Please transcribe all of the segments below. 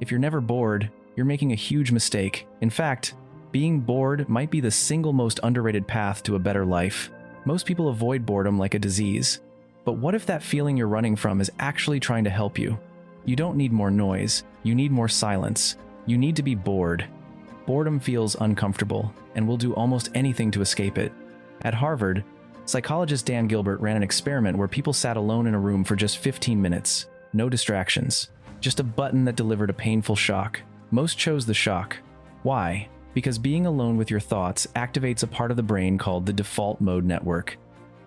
If you're never bored, you're making a huge mistake. In fact, being bored might be the single most underrated path to a better life. Most people avoid boredom like a disease. But what if that feeling you're running from is actually trying to help you? You don't need more noise, you need more silence. You need to be bored. Boredom feels uncomfortable, and we'll do almost anything to escape it. At Harvard, psychologist Dan Gilbert ran an experiment where people sat alone in a room for just 15 minutes. No distractions. Just a button that delivered a painful shock. Most chose the shock. Why? Because being alone with your thoughts activates a part of the brain called the default mode network.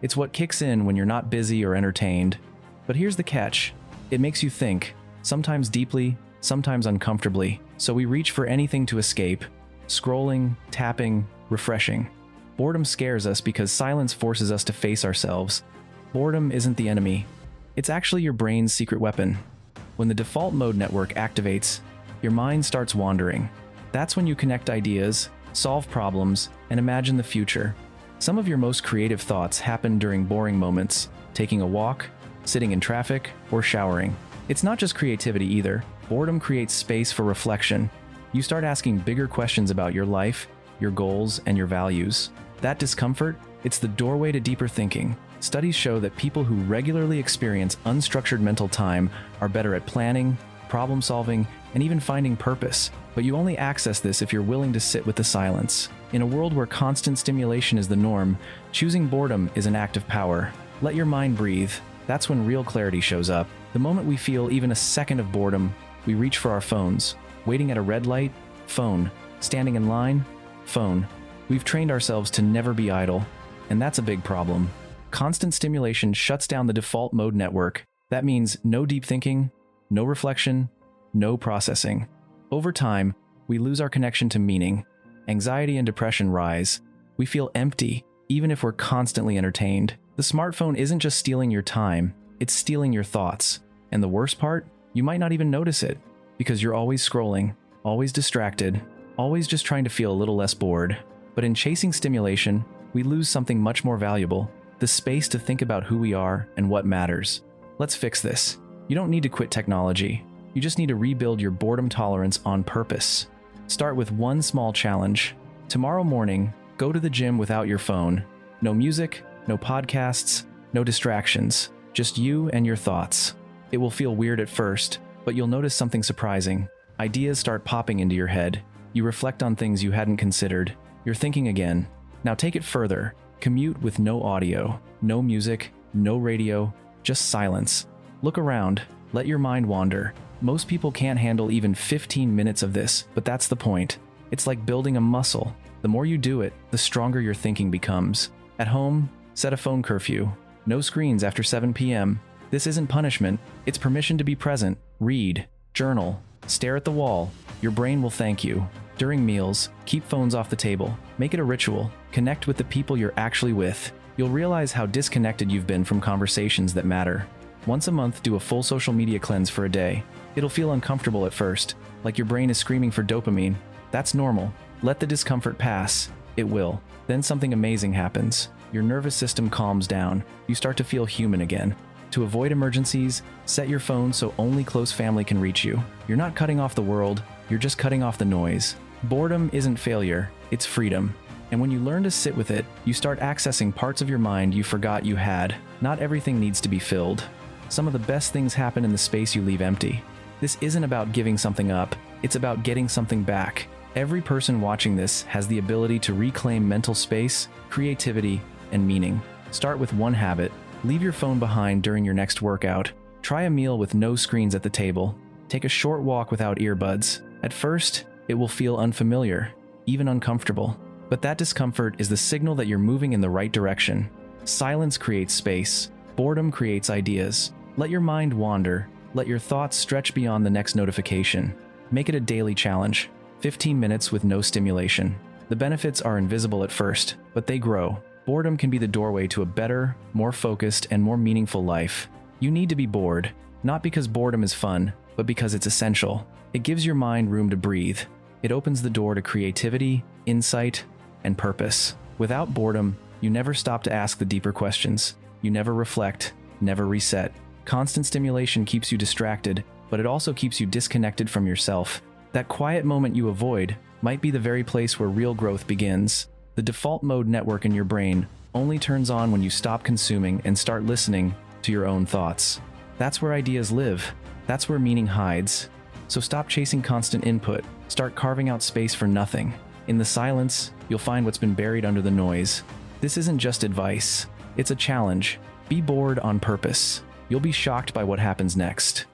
It's what kicks in when you're not busy or entertained. But here's the catch. It makes you think, sometimes deeply, sometimes uncomfortably. So we reach for anything to escape. Scrolling, tapping, refreshing. Boredom scares us because silence forces us to face ourselves. Boredom isn't the enemy. It's actually your brain's secret weapon. When the default mode network activates, your mind starts wandering. That's when you connect ideas, solve problems, and imagine the future. Some of your most creative thoughts happen during boring moments, taking a walk, sitting in traffic, or showering. It's not just creativity either. Boredom creates space for reflection. You start asking bigger questions about your life, your goals, and your values. That discomfort, it's the doorway to deeper thinking. Studies show that people who regularly experience unstructured mental time are better at planning, problem solving, and even finding purpose. But you only access this if you're willing to sit with the silence. In a world where constant stimulation is the norm, choosing boredom is an act of power. Let your mind breathe. That's when real clarity shows up. The moment we feel even a second of boredom, we reach for our phones. Waiting at a red light? Phone. Standing in line? Phone. We've trained ourselves to never be idle, and that's a big problem. Constant stimulation shuts down the default mode network. That means no deep thinking, no reflection, no processing. Over time, we lose our connection to meaning. Anxiety and depression rise. We feel empty, even if we're constantly entertained. The smartphone isn't just stealing your time, it's stealing your thoughts. And the worst part? You might not even notice it, because you're always scrolling, always distracted, always just trying to feel a little less bored. But in chasing stimulation, we lose something much more valuable, the space to think about who we are and what matters. Let's fix this. You don't need to quit technology. You just need to rebuild your boredom tolerance on purpose. Start with one small challenge. Tomorrow morning, go to the gym without your phone. No music, no podcasts, no distractions. Just you and your thoughts. It will feel weird at first, but you'll notice something surprising. Ideas start popping into your head. You reflect on things you hadn't considered. You're thinking again. Now take it further. Commute with no audio, no music, no radio, just silence. Look around. Let your mind wander. Most people can't handle even 15 minutes of this, but that's the point. It's like building a muscle. The more you do it, the stronger your thinking becomes. At home, set a phone curfew. No screens after 7 p.m. This isn't punishment, it's permission to be present. Read, journal, stare at the wall. Your brain will thank you. During meals, keep phones off the table. Make it a ritual. Connect with the people you're actually with. You'll realize how disconnected you've been from conversations that matter. Once a month, do a full social media cleanse for a day. It'll feel uncomfortable at first, like your brain is screaming for dopamine. That's normal. Let the discomfort pass. It will. Then something amazing happens. Your nervous system calms down. You start to feel human again. To avoid emergencies, set your phone so only close family can reach you. You're not cutting off the world, you're just cutting off the noise. Boredom isn't failure, it's freedom. And when you learn to sit with it, you start accessing parts of your mind you forgot you had. Not everything needs to be filled. Some of the best things happen in the space you leave empty. This isn't about giving something up, it's about getting something back. Every person watching this has the ability to reclaim mental space, creativity, and meaning. Start with one habit. Leave your phone behind during your next workout. Try a meal with no screens at the table. Take a short walk without earbuds. At first, it will feel unfamiliar, even uncomfortable. But that discomfort is the signal that you're moving in the right direction. Silence creates space. Boredom creates ideas. Let your mind wander. Let your thoughts stretch beyond the next notification. Make it a daily challenge. 15 minutes with no stimulation. The benefits are invisible at first, but they grow. Boredom can be the doorway to a better, more focused, and more meaningful life. You need to be bored, not because boredom is fun, but because it's essential. It gives your mind room to breathe. It opens the door to creativity, insight, and purpose. Without boredom, you never stop to ask the deeper questions. You never reflect, never reset. Constant stimulation keeps you distracted, but it also keeps you disconnected from yourself. That quiet moment you avoid might be the very place where real growth begins. The default mode network in your brain only turns on when you stop consuming and start listening to your own thoughts. That's where ideas live. That's where meaning hides. So stop chasing constant input. Start carving out space for nothing. In the silence, you'll find what's been buried under the noise. This isn't just advice. It's a challenge. Be bored on purpose. You'll be shocked by what happens next.